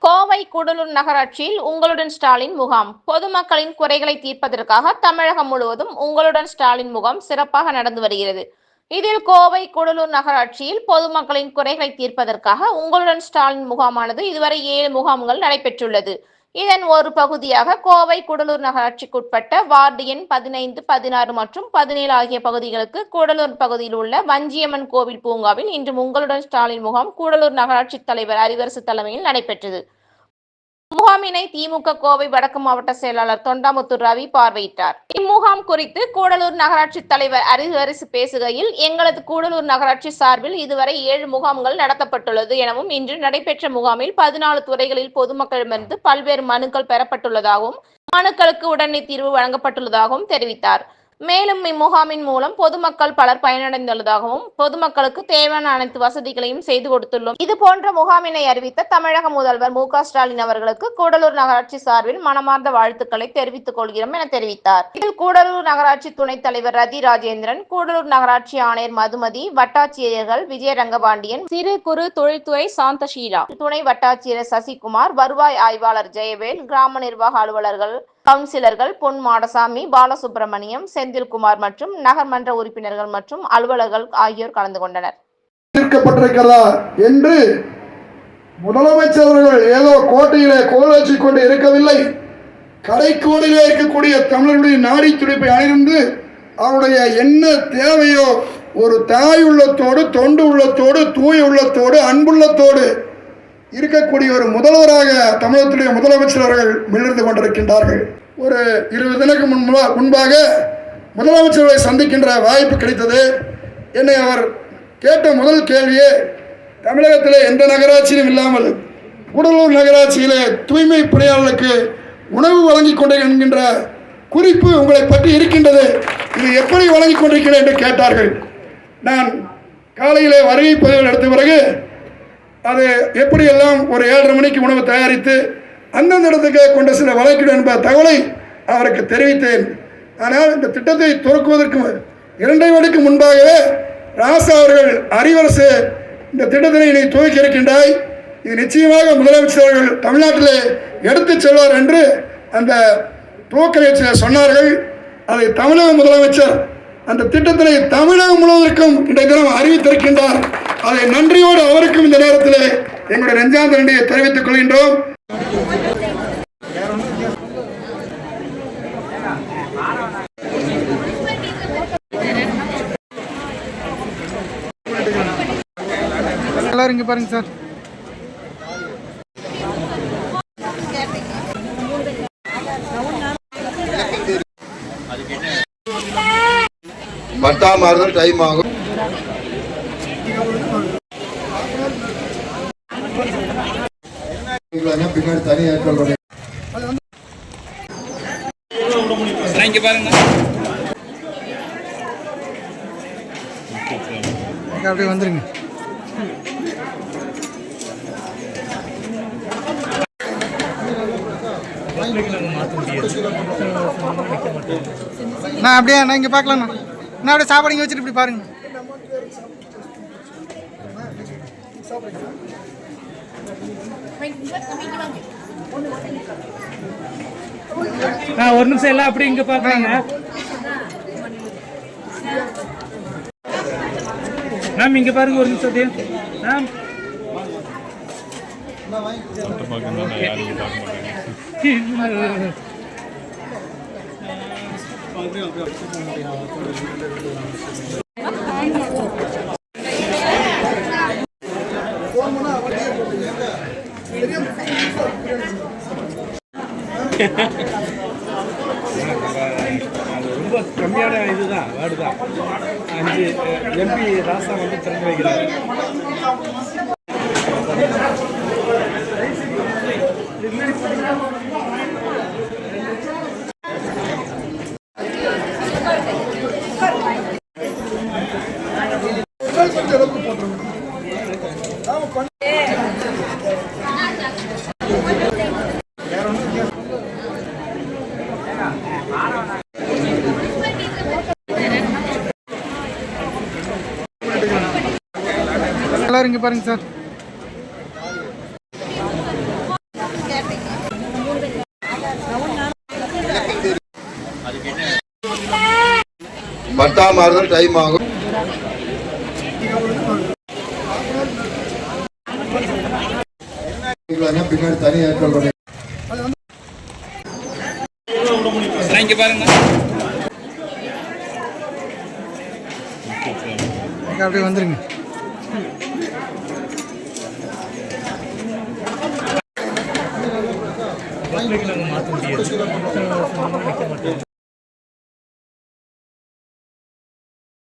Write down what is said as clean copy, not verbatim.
கோவை கூடலூர் நகராட்சியில் உங்களுடன் ஸ்டாலின் முகாம். பொதுமக்களின் குறைகளை தீர்ப்பதற்காக தமிழகம் முழுவதும் உங்களுடன் ஸ்டாலின் முகாம் சிறப்பாக நடந்து வருகிறது. இதில் கோவை கூடலூர் நகராட்சியில் பொதுமக்களின் குறைகளை தீர்ப்பதற்காக உங்களுடன் ஸ்டாலின் முகாமானது இதுவரை 7 முகாம்கள் நடைபெற்றுள்ளது. இதன் ஒரு பகுதியாக கோவை கூடலூர் நகராட்சிக்குட்பட்ட வார்டு எண் 15, 16 மற்றும் 17 ஆகிய பகுதிகளுக்கு கூடலூர் பகுதியில் உள்ள வஞ்சியம்மன் கோவில் பூங்காவில் இன்று உங்களுடன் ஸ்டாலின் முகாம் கூடலூர் நகராட்சி தலைவர் அறிவரசு தலைமையில் நடைபெற்றது. முகாமினை திமுக கோவை வடக்கு மாவட்ட செயலாளர் தொண்டாமுத்தூர் ரவி பார்வையிட்டார். இம்முகாம் குறித்து கூடலூர் நகராட்சி தலைவர் அறிவரசு பேசுகையில், எங்களது கூடலூர் நகராட்சி சார்பில் இதுவரை 7 முகாம்கள் நடத்தப்பட்டுள்ளது எனவும், இன்று நடைபெற்ற முகாமில் 14 துறைகளில் பொதுமக்களிடமிருந்து பல்வேறு மனுக்கள் பெறப்பட்டுள்ளதாகவும், மனுக்களுக்கு உடனடி தீர்வு வழங்கப்பட்டுள்ளதாகவும் தெரிவித்தார். மேலும் இம்முகாமின் மூலம் பொதுமக்கள் பலர் பயனடைந்துள்ளதாகவும், பொதுமக்களுக்கு தேவையான அனைத்து வசதிகளையும் செய்து கொடுத்துள்ளோம். இதுபோன்ற முகாமினை அறிவித்த தமிழக முதல்வர் மு.க. ஸ்டாலின் அவர்களுக்கு கூடலூர் நகராட்சி சார்பில் மனமார்ந்த வாழ்த்துக்களை தெரிவித்துக் கொள்கிறோம் என தெரிவித்தார். இதில் கூடலூர் நகராட்சி துணைத் தலைவர் ரதி ராஜேந்திரன், கூடலூர் நகராட்சி ஆணையர் மதுமதி, வட்டாட்சியர்கள் விஜயரங்கபாண்டியன், சிறு குறு தொழில்துறை சாந்தஷீலா, துணை வட்டாட்சியர் சசிகுமார், வருவாய் ஆய்வாளர் ஜெயவேல், கிராம நிர்வாக அலுவலர்கள், கவுன்சிலர்கள் பொன் மாடசாமி, பாலசுப்ரமணியம், செந்தில்குமார் மற்றும் நகர்மன்ற உறுப்பினர்கள் மற்றும் அலுவலர்கள் ஆகியோர் கலந்து கொண்டனர். என்று முதலமைச்சர் அவர்கள் ஏதோ கோட்டையிலே கோலோச்சி கொண்டு இருக்கவில்லை. கடைக்கோடிலே இருக்கக்கூடிய தமிழர்களுடைய நாடி துடிப்பை அணிந்து அவருடைய என்ன தேவையோ ஒரு தாய் உள்ளத்தோடு, தொண்டு உள்ளத்தோடு, தூய உள்ளத்தோடு, அன்புள்ளத்தோடு இருக்கக்கூடிய ஒரு முதல்வராக தமிழகத்துடைய முதலமைச்சர் அவர்கள் மிளிர்ந்து கொண்டிருக்கின்றார்கள். ஒரு 20 தினக்கு முன்பாக முதலமைச்சர்களை சந்திக்கின்ற வாய்ப்பு கிடைத்தது. என்னை அவர் கேட்ட முதல் கேள்வியே, தமிழகத்தில் எந்த நகராட்சியிலும் இல்லாமல் கூடலூர் நகராட்சியிலே தூய்மை பணியாளர்களுக்கு உணவு வழங்கி கொண்டு என்கின்ற குறிப்பு உங்களை பற்றி இருக்கின்றது, இது எப்படி வழங்கி கொண்டிருக்கிறேன் என்று கேட்டார்கள். நான் காலையிலே வருகை பதிவுகள் எடுத்த பிறகு அது எப்படியெல்லாம் ஒரு 7:30 மணிக்கு உணவு தயாரித்து அந்தந்த இடத்துக்கு கொண்டு சில வழக்கிடும் என்ப தகவலை அவருக்கு தெரிவித்தேன். ஆனால் இந்த திட்டத்தை துவக்குவதற்கு 2 வருடத்துக்கு முன்பாகவே ராசா அவர்கள் அறிவரசு இந்த திட்டத்தினை நீ துவக்கி இருக்கின்றாய், இது நிச்சயமாக முதலமைச்சர் அவர்கள் தமிழ்நாட்டிலே எடுத்துச் செல்வார் என்று அந்த துவக்க நிகழ்ச்சியில் சொன்னார்கள். அதை தமிழக முதலமைச்சர் அந்த திட்டத்தினை தமிழகம் முழுவதற்கும் இன்றைய தினம் அறிவித்திருக்கின்றார். அதை நன்றியோடு அவருக்கும் இந்த நேரத்தில் எங்களுடைய நெஞ்சார்ந்த நன்றியை தெரிவித்துக் கொள்கின்றோம். எல்லாரும் இங்க பாருங்க சார். பத்தாம் மாதம் டைம் ஆகும். பின்னாடி தனி ஏற்பாடு அப்படியே வந்துருங்க. நான் அப்படியே நான் இங்கே பார்க்கலாம்ண்ணா. நான் அப்படியே சாப்பாடு இங்கே வச்சுட்டு இப்படி பாருங்க. ஒரு நிமிஷம் எல்லாம் அப்படி இங்கே பார்க்கலாங்க மேம். இங்கே பாருங்க ஒரு நிமிஷம் மேம். ரொம்ப கம்மியான இதுதான் வேர்டு தான். 5 MP ராசா வந்து திறந்து வைக்கிறார். எல்லாரும் இங்க பாருங்க சார். பட்டா மாறுதல் டைம் ஆகும். பின்னாடி தனி ஏற்பாடு இங்க பாருங்க. அப்படியே வந்துருங்க. மாற்ற முடியாது.